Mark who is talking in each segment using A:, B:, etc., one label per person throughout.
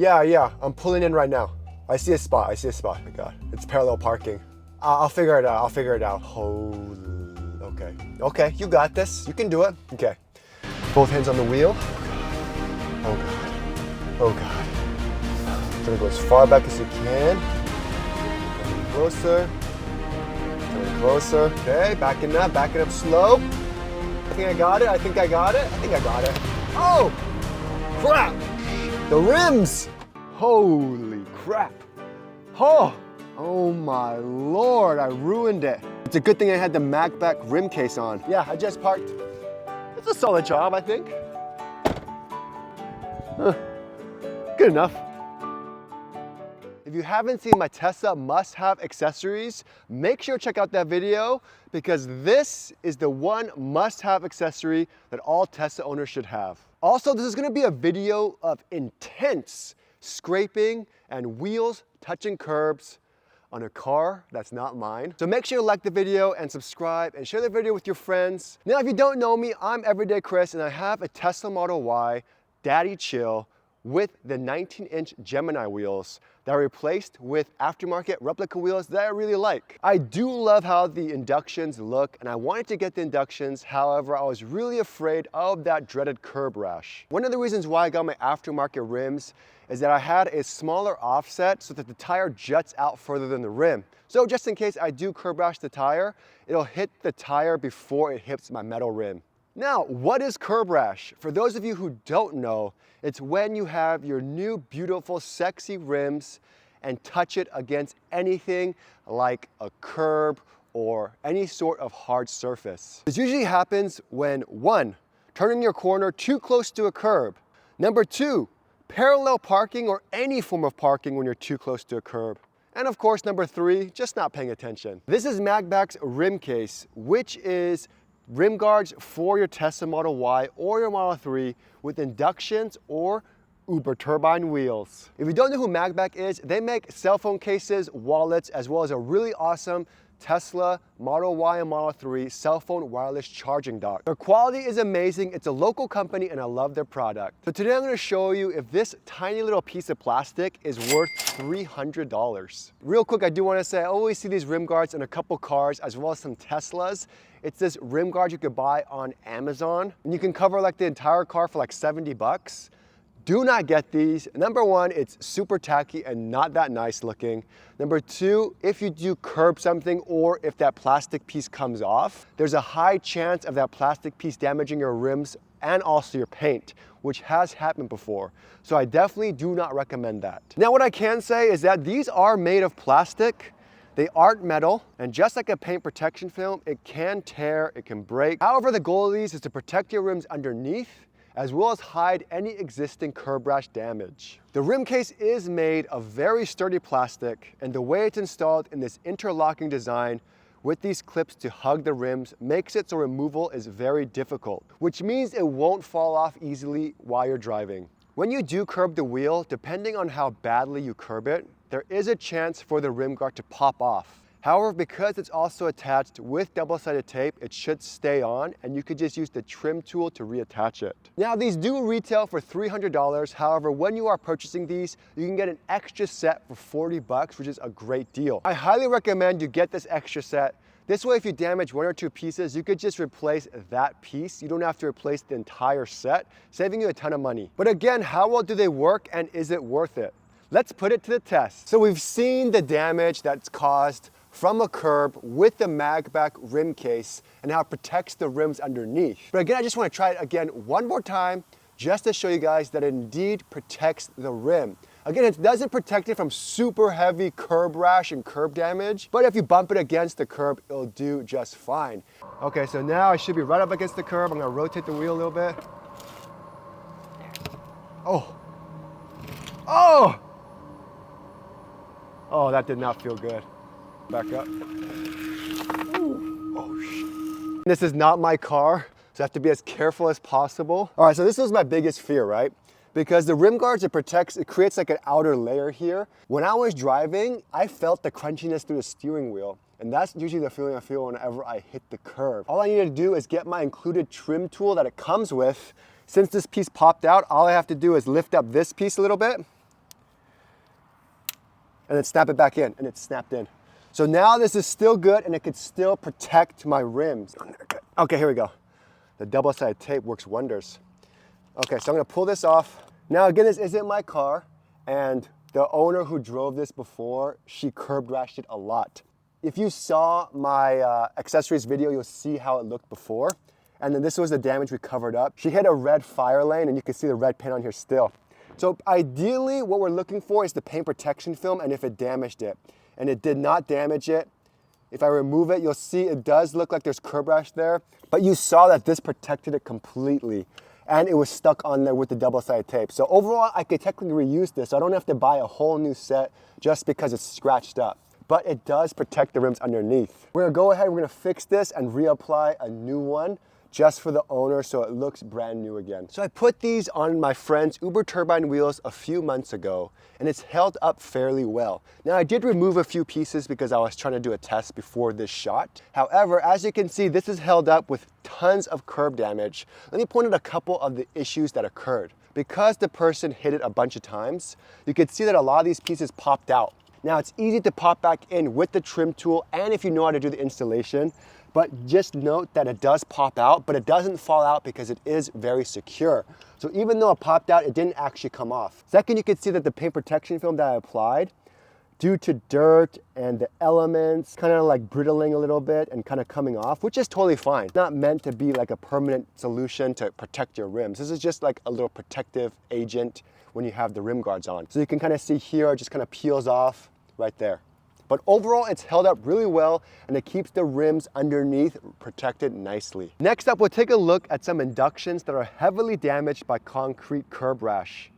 A: Yeah, I'm pulling in right now. I see a spot, Oh my God, it's parallel parking. I'll figure it out, Holy, okay, you got this, you can do it. Okay, both hands on the wheel. Oh God. Try to go as far back as you can. Coming closer. Okay, backing up slow. I think I got it. Oh, crap. The rims. Holy crap. Oh my Lord, I ruined it. It's a good thing I had the Magbak Rim Case on. Yeah, I just parked. It's a solid job, I think. Good enough. If you haven't seen my Tesla must-have accessories, make sure to check out that video because this is the one must-have accessory that all Tesla owners should have. Also, this is gonna be a video of intense scraping and wheels touching curbs on a car that's not mine. So make sure you like the video and subscribe and share the video with your friends. Now, if you don't know me, I'm Everydaychris and I have a Tesla Model Y Daddy Chill with the 19-inch Gemini wheels that are replaced with aftermarket replica wheels that I really like. I do love how the Inductions look and I wanted to get the Inductions, however, I was really afraid of that dreaded curb rash. One of the reasons why I got my aftermarket rims is that I had a smaller offset so that the tire juts out further than the rim. So just in case I do curb rash the tire, it'll hit the tire before it hits my metal rim. Now, what is curb rash? For those of you who don't know, it's when you have your new, beautiful, sexy rims and touch it against anything like a curb or any sort of hard surface. This usually happens when 1, turning your corner too close to a curb. Number 2, parallel parking or any form of parking when you're too close to a curb. And of course, number 3, just not paying attention. This is Magbak's Rim Case, which is rim guards for your Tesla Model Y or your Model 3 with Inductions or Uberturbine wheels. If you don't know who Magbak is, they make cell phone cases, wallets, as well as a really awesome Tesla Model Y and Model 3 cell phone wireless charging dock. Their quality is amazing. It's a local company and I love their product. So today I'm going to show you if this tiny little piece of plastic is worth $300. Real quick, I do want to say I always see these rim guards in a couple cars as well as some Teslas. It's this rim guard you could buy on Amazon and you can cover like the entire car for like 70 bucks. Do not get these. Number 1, it's super tacky and not that nice looking. Number 2, if you do curb something or if that plastic piece comes off, there's a high chance of that plastic piece damaging your rims and also your paint, which has happened before. So I definitely do not recommend that. Now what I can say is that these are made of plastic. They aren't metal, and just like a paint protection film, it can tear, it can break. However, the goal of these is to protect your rims underneath as well as hide any existing curb rash damage. The rim case is made of very sturdy plastic, and the way it's installed in this interlocking design with these clips to hug the rims makes it so removal is very difficult, which means it won't fall off easily while you're driving. When you do curb the wheel, depending on how badly you curb it, there is a chance for the rim guard to pop off. However, because it's also attached with double-sided tape, it should stay on and you could just use the trim tool to reattach it. Now, these do retail for $300. However, when you are purchasing these, you can get an extra set for 40 bucks, which is a great deal. I highly recommend you get this extra set. This way, if you damage 1 or 2 pieces, you could just replace that piece. You don't have to replace the entire set, saving you a ton of money. But again, how well do they work and is it worth it? Let's put it to the test. So we've seen the damage that's caused from a curb with the Magbak Rim Case and how it protects the rims underneath. But again, I just want to try it again one more time just to show you guys that it indeed protects the rim. Again, it doesn't protect it from super heavy curb rash and curb damage, but if you bump it against the curb, it'll do just fine. Okay, so now I should be right up against the curb. I'm gonna rotate the wheel a little bit. Oh, that did not feel good. Back up. Ooh. Oh, shit. This is not my car, so I have to be as careful as possible. All right, so this was my biggest fear, right? Because the rim guards, it creates like an outer layer here. When I was driving, I felt the crunchiness through the steering wheel. And that's usually the feeling I feel whenever I hit the curb. All I need to do is get my included trim tool that it comes with. Since this piece popped out, all I have to do is lift up this piece a little bit and then snap it back in, and it's snapped in. So now this is still good, and it could still protect my rims. Okay, here we go. The double-sided tape works wonders. Okay, so I'm gonna pull this off. Now again, this isn't my car, and the owner who drove this before, she curb rashed it a lot. If you saw my accessories video, you'll see how it looked before. And then this was the damage we covered up. She hit a red fire lane, and you can see the red paint on here still. So ideally, what we're looking for is the paint protection film and if it damaged it. And it did not damage it. If I remove it, you'll see it does look like there's curb rash there, but you saw that this protected it completely, and it was stuck on there with the double-sided tape. So overall, I could technically reuse this, so I don't have to buy a whole new set just because it's scratched up. But it does protect the rims underneath. We're gonna go ahead, we're gonna fix this and reapply a new one just for the owner so it looks brand new again. So I put these on my friend's Uberturbine wheels a few months ago, and it's held up fairly well. Now I did remove a few pieces because I was trying to do a test before this shot. However, as you can see, this is held up with tons of curb damage. Let me point out a couple of the issues that occurred. Because the person hit it a bunch of times, you can see that a lot of these pieces popped out. Now it's easy to pop back in with the trim tool and if you know how to do the installation, but just note that it does pop out, but it doesn't fall out because it is very secure. So even though it popped out, it didn't actually come off. Second, you can see that the paint protection film that I applied, due to dirt and the elements kind of like brittling a little bit and kind of coming off, which is totally fine. It's not meant to be like a permanent solution to protect your rims. This is just like a little protective agent when you have the rim guards on. So you can kind of see here, it just kind of peels off right there. But overall, it's held up really well and it keeps the rims underneath protected nicely. Next up, we'll take a look at some inductions that are heavily damaged by concrete curb rash.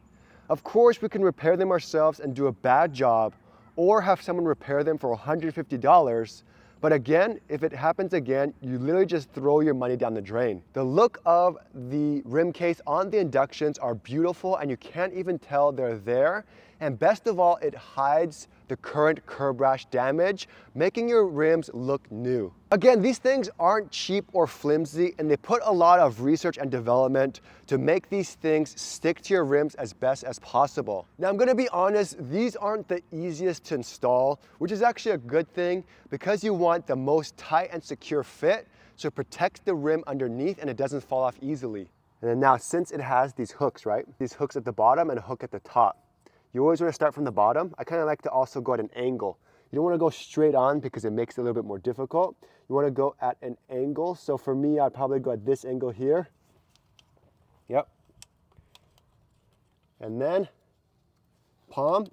A: Of course, we can repair them ourselves and do a bad job or have someone repair them for $150. But again, if it happens again, you literally just throw your money down the drain. The look of the rim case on the inductions are beautiful and you can't even tell they're there. And best of all, it hides the current curb rash damage, making your rims look new. Again, these things aren't cheap or flimsy, and they put a lot of research and development to make these things stick to your rims as best as possible. Now, I'm gonna be honest, these aren't the easiest to install, which is actually a good thing because you want the most tight and secure fit so it protects the rim underneath and it doesn't fall off easily. And then now, since it has these hooks, right? These hooks at the bottom and a hook at the top. You always want to start from the bottom. I kind of like to also go at an angle. You don't want to go straight on because it makes it a little bit more difficult. You want to go at an angle. So for me, I'd probably go at this angle here. Yep. And then palm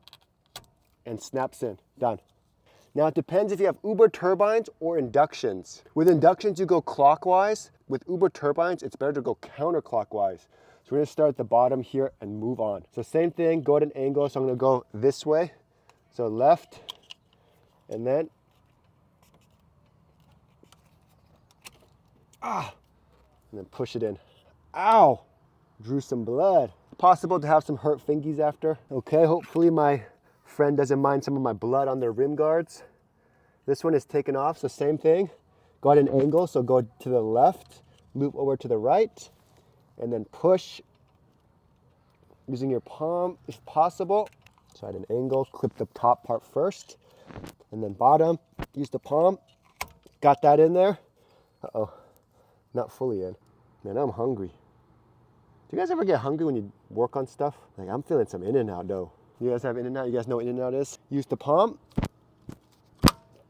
A: and snaps in, done. Now it depends if you have Uberturbines or inductions. With inductions, you go clockwise. With Uberturbines, it's better to go counterclockwise. So we're gonna start at the bottom here and move on. So same thing, go at an angle. So I'm gonna go this way. So left, and then, and then push it in. Ow, drew some blood. Possible to have some hurt fingies after. Okay, hopefully my friend doesn't mind some of my blood on their rim guards. This one is taken off, so same thing. Go at an angle, so go to the left, loop over to the right, and then push using your palm if possible. So at an angle, clip the top part first, and then bottom, use the palm. Got that in there. Uh-oh, not fully in. Man, I'm hungry. Do you guys ever get hungry when you work on stuff? Like, I'm feeling some In-N-Out dough. You guys have In-N-Out? You guys know what In-N-Out is? Use the palm.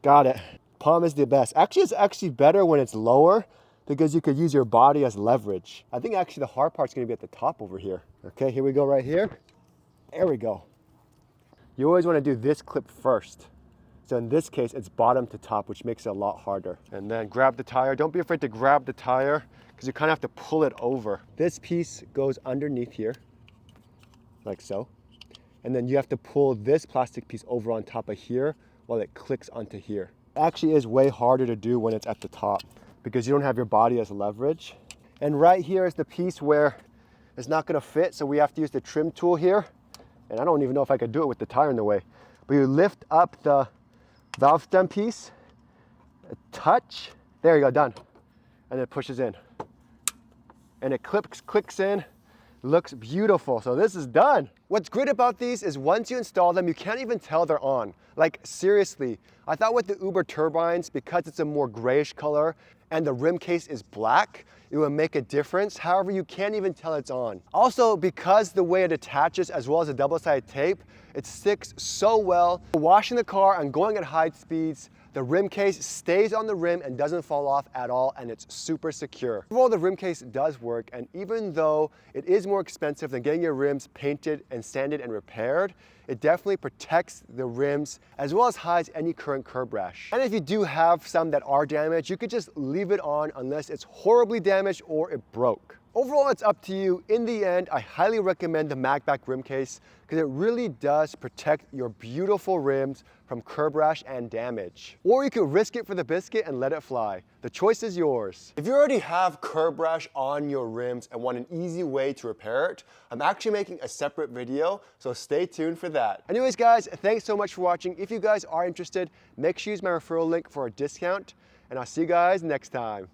A: Got it. Palm is the best. Actually, it's actually better when it's lower because you could use your body as leverage. I think actually the hard part's gonna be at the top over here. Okay, here we go right here. There we go. You always wanna do this clip first. So in this case, it's bottom to top, which makes it a lot harder. And then grab the tire. Don't be afraid to grab the tire because you kind of have to pull it over. This piece goes underneath here, like so. And then you have to pull this plastic piece over on top of here while it clicks onto here. It actually is way harder to do when it's at the top because you don't have your body as leverage. And right here is the piece where it's not gonna fit, so we have to use the trim tool here. And I don't even know if I could do it with the tire in the way. But you lift up the valve stem piece, a touch, there you go, done. And it pushes in. And it clicks in, looks beautiful. So this is done. What's great about these is once you install them, you can't even tell they're on. Like seriously, I thought with the Uberturbines, because it's a more grayish color and the rim case is black, it would make a difference. However, you can't even tell it's on. Also, because the way it attaches as well as the double-sided tape, it sticks so well. Washing the car and going at high speeds, the rim case stays on the rim and doesn't fall off at all, and it's super secure. Overall, the rim case does work, and even though it is more expensive than getting your rims painted and sanded and repaired, it definitely protects the rims as well as hides any current curb rash. And if you do have some that are damaged, you could just leave it on unless it's horribly damaged or it broke. Overall, it's up to you. In the end, I highly recommend the Magbak Rim Case because it really does protect your beautiful rims from curb rash and damage. Or you could risk it for the biscuit and let it fly. The choice is yours. If you already have curb rash on your rims and want an easy way to repair it, I'm actually making a separate video, so stay tuned for that. Anyways, guys, thanks so much for watching. If you guys are interested, make sure you use my referral link for a discount, and I'll see you guys next time.